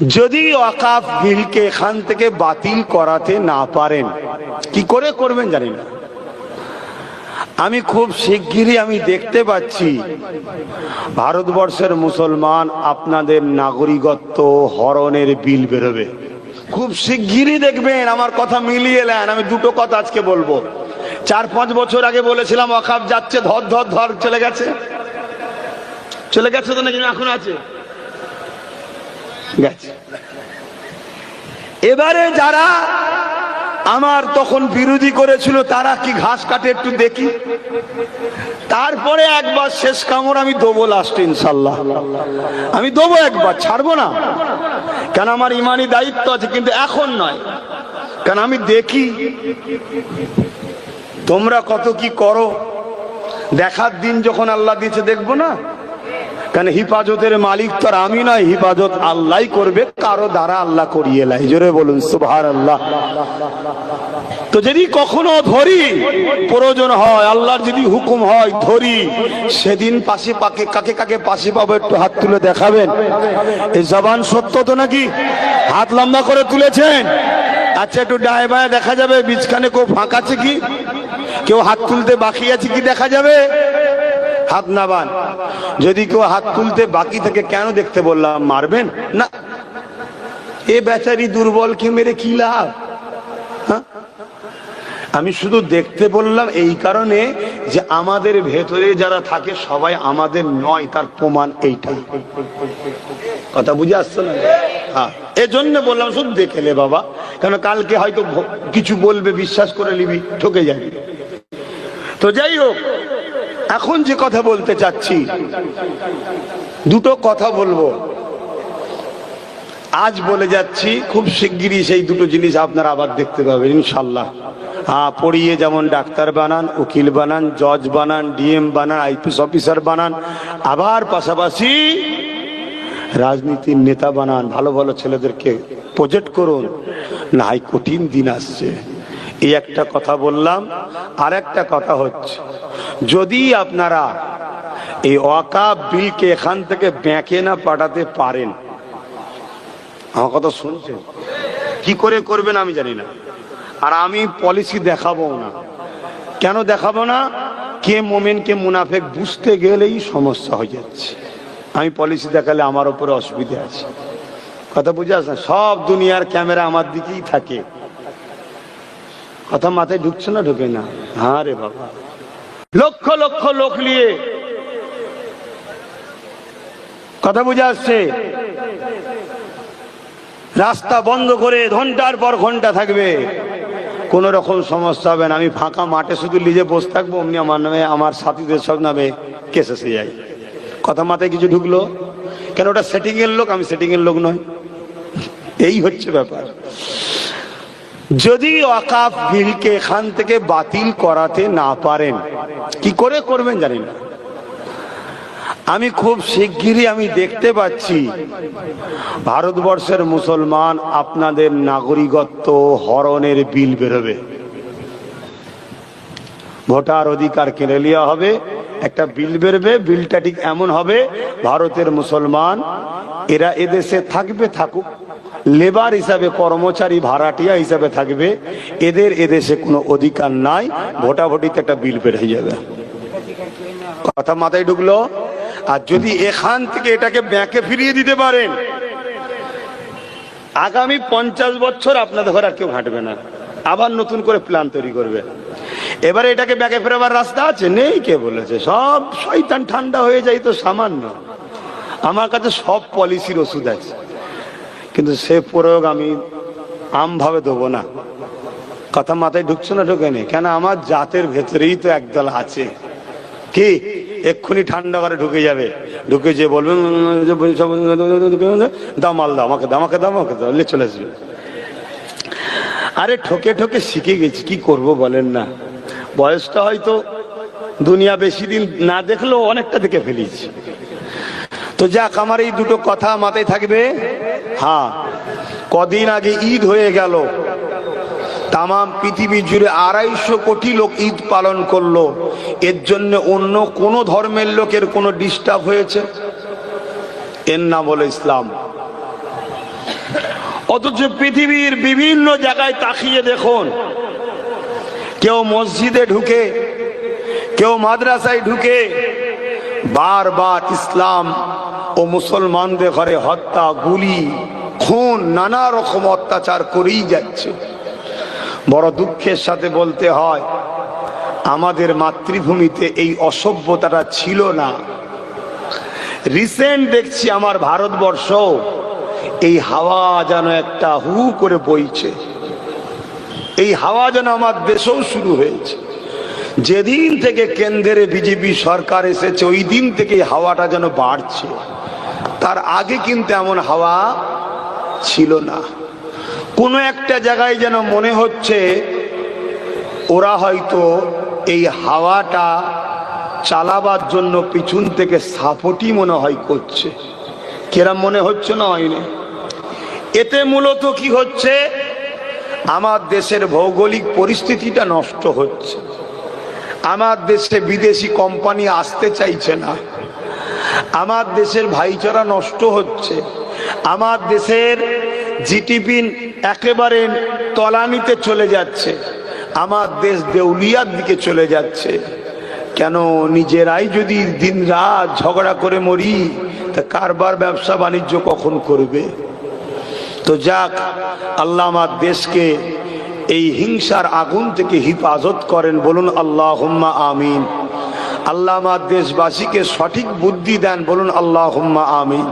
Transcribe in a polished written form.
যদি ওয়াকাফ বিলকে এখান থেকে বাতিল করাতে না পারেন, কি করে করবেন জানি না। আমি খুব শিগগিরই আমি দেখতে পাচ্ছি ভারতবর্ষের মুসলমান আপনাদের নাগরিকত্ব হরণের বিল বেরোবে। খুব শিগগিরই দেখবেন। আমার কথা মিলিয়ে নেন। আমি দুটো কথা আজকে বলবো। 4-5 বছর আগে বলেছিলাম ওয়াকাফ যাচ্ছে, ধর ধর ধর চলে গেছে। চলে গেছে তো নাকি এখন আছে? গেছে। এবারে যারা আমার তখন বিরোধী করেছিল তারা কি ঘাস কাটে একটু দেখি। তারপরে একবার শেষ কামড় আমি দেবো, লাস্ট ইনশাল্লাহ আমি দেবো, একবার ছাড়বো না। কেন আমার ইমানি দায়িত্ব আছে, কিন্তু এখন নয়। কেন আমি দেখি তোমরা কত কি করো। দেখার দিন যখন আল্লাহ দিয়েছে দেখবো না। কেন হিফাজতের মালিক তো আর আমি নয়, হিফাজত আল্লাহ করবে, কারো দ্বারা আল্লাহ করিয়ে লাই। জোরে বলুন সুবহানাল্লাহ। তো যদি কখনো ধরি, প্রয়োজন হয়, আল্লাহর যদি হুকুম হয় ধরি, সেদিন পাশে পাকে কাকে কাকে পাশে পাবো একটু হাত তুলে দেখাবেন। এই জবান সত্য তো নাকি? হাত লম্বা করে তুলেছেন? আচ্ছা একটু ডায়ে বায়ে দেখা যাবে বিছখানে কেউ ফাঁকা আছে কি? কেউ হাত তুলতে বাকি আছে কি দেখা যাবে? হাত নাবান। যদি কেউ হাত তুলতে বাকি থেকে কেন দেখতে বললাম? মারবেন না। এ বেচারি দুর্বলকে মেরে কি লাভ? আমি শুধু দেখতে বললাম এই কারণে যে আমাদের ভেতরে যারা থাকে সবাই আমাদের নয়, তার প্রমাণ এইটা। কথা বুঝে আসছে না? হ্যাঁ, এজন্য বললাম শুধু দেখে নে বাবা। কেন কালকে হয়তো কিছু বলবে, বিশ্বাস করে নিবি, ঠকে যাবি। তো যাই হোক, এখন যে কথা বলতে চাচ্ছি, দুটো কথা বলবো আজ বলে যাচ্ছি। খুব শিগগিরই সেই দুটো জিনিস আপনারা আবার দেখতে পাবেন ইনশাল্লাহ। হ্যাঁ, পড়িয়ে যেমন ডাক্তার বানান, উকিল বানান, জজ বানান, ডিএম বানান, আইপিএস অফিসার বানান, আবার পাশাপাশি রাজনীতির নেতা বানান। ভালো ভালো ছেলেদেরকে প্রজেক্ট করুন। না, কঠিন দিন আসছে। এই একটা কথা বললাম। আর একটা কথা হচ্ছে, যদি আপনারা এই ওয়াকাফ বিলকে এখান থেকে ব্যাংকে না পাঠাতে পারেন, আমার কথা শুনছেন, কি করে করবেন আমি জানি না। আর আমি পলিসি দেখাবো না। কেন দেখাবো না? কে মোমেন কে মুনাফেক বুঝতে গেলেই সমস্যা হয়ে যাচ্ছে। আমি পলিসি দেখালে আমার উপরে অসুবিধা আছে। কথা বুঝে আসে? সব দুনিয়ার ক্যামেরা আমার দিকেই থাকে। কথা মাথায় ঢুকছে না? ঢুকে না? হ্যাঁ রে বাবা, লক্ষ লক্ষ লোক নিয়ে কথা বুঝে আসছে। রাস্তা বন্ধ করে ঘন্টার পর ঘন্টা থাকবে, কোন রকম সমস্যা হবে না। আমি ফাঁকা মাঠে শুধু নিজে বসে থাকবো, অমনি আমার নামে, আমার সাথীদের সব নামে কেস এসে যায়। কথা মাথায় কিছু ঢুকলো? কেন ওটা সেটিং এর লোক, আমি সেটিং এর লোক নয়। এই হচ্ছে ব্যাপার। যদি ওয়াকাফ বিলকে এখান থেকে বাতিল করাতে না পারেন, কি করে করবেন জানি না। আমি খুব শিগগিরই আমি দেখতে পাচ্ছি ভারতবর্ষের মুসলমান আপনাদের নাগরিকত্ব হরণের বিল বেরোবে। ভোটার অধিকার কেড়ে নেওয়া হবে, একটা বিল বেরোবে। বিলটা ঠিক এমন হবে, ভারতের মুসলমান এরা এদেশে থাকবে, থাকুক, লেবার হিসাবে, কর্মচারী ভাড়াটিয়া হিসাবে থাকবে, এদের এদেশে কোনো অধিকার নাই। ভোটাভুটিতে একটা বিল বের হয়ে যাবে। কথা মাথায় ঢুকলো? আর যদি এখান থেকে এটাকে ব্যাংকে ফিরিয়ে দিতে পারেন, আগামী 50 বছর আপনাদের ঘরে আর কেউ হাঁটবে না। আবার নতুন করে প্ল্যান তৈরি করবে। এবারে এটাকে ব্যাংকে ফেরাবার রাস্তা আছে? নেই। কে বলেছে? সব শয়তান ঠান্ডা হয়ে যায় তো সামান্য। আমার কাছে সব পলিসির ওষুধ আছে, কিন্তু সে প্রয়োগ আমি আমভাবে দেবো না। কথা মাথায় ঢুকছে না? ঢুকে নেই। কেন আমার জাতের ভেতরেই তো একদল আছে কি এক্ষুনি ঠান্ডা করে ঢুকে যাবে। ঢুকে যে বলবেন দাও, মাল দাও, আমাকে দাও, আমাকে দাও, আমাকে দাও, চলে আসবে। আরে ঠকে ঠকে শিখে গেছি, কি করব বলেন না। বয়সটা হয়তো দুনিয়া বেশি দিন না দেখলেও অনেকটা দেখে ফেলেছি। তো যাক, আমার এই দুটো কথা মাথায় থাকবে। হ্যাঁ, কদিন আগে ঈদ হয়ে গেল। তাম পৃথিবী জুড়ে 250 কোটি লোক ঈদ পালন করলো। এর জন্য অন্য কোন ধর্মের লোকের কোনো ডিস্টার্ব হয়েছে? এর নাম হলো ইসলাম। অথচ পৃথিবীর বিভিন্ন জায়গায় তাকিয়ে দেখুন, কেউ মসজিদে ঢুকে, কেউ মাদ্রাসায় ঢুকে বারবার ইসলাম ও মুসলমানদের ঘরে হত্যা, গুলি, খুন, নানা রকম অত্যাচার করেই যাচ্ছে। বড় দুঃখের সাথে বলতে হয়, আমাদের মাতৃভূমিতে এই অসভ্যতাটা ছিল না। রিসেন্ট দেখছি আমার ভারতবর্ষ এই হাওয়া যেন একটা হু করে বইছে, এই হাওয়া যেন আমার দেশেও শুরু হয়েছে। যেদিন থেকে কেন্দ্রে বিজেপি সরকার এসেছে ওই দিন থেকে হাওয়াটা যেন বাড়ছে। তার আগে কিন্তু এমন হাওয়া ছিল না। কোনো একটা জায়গায় যেন মনে হচ্ছে ওরা হয়তো এই হাওয়াটা চালাবার জন্য পিছন থেকে সাপোর্টই মনে হয় করছে। কেরাম মনে হচ্ছে না? হয়নি। এতে মূলত কি হচ্ছে, আমার দেশের ভৌগোলিক পরিস্থিতিটা নষ্ট হচ্ছে। আমার দেশে বিদেশি কোম্পানি আসতে চাইছে না, আমার দেশের ভাইচারা নষ্ট হচ্ছে, আমার দেশের জিডিপি একেবারে তলানিতে চলে যাচ্ছে, আমার দেশ দেউলিয়ার দিকে চলে যাচ্ছে। কেন? নিজেরাই যদি দিন রাত ঝগড়া করে মরি, তা কারবার ব্যবসা বাণিজ্য কখন করবে? তো যাক, আল্লাহ আমার দেশকে এই হিংসার আগুন থেকে হিফাজত করেন, বলুন আল্লাহুম্মা আমিন। আল্লাহ আমার দেশবাসীকে সঠিক বুদ্ধি দেন, বলুন আল্লাহুম্মা আমিন।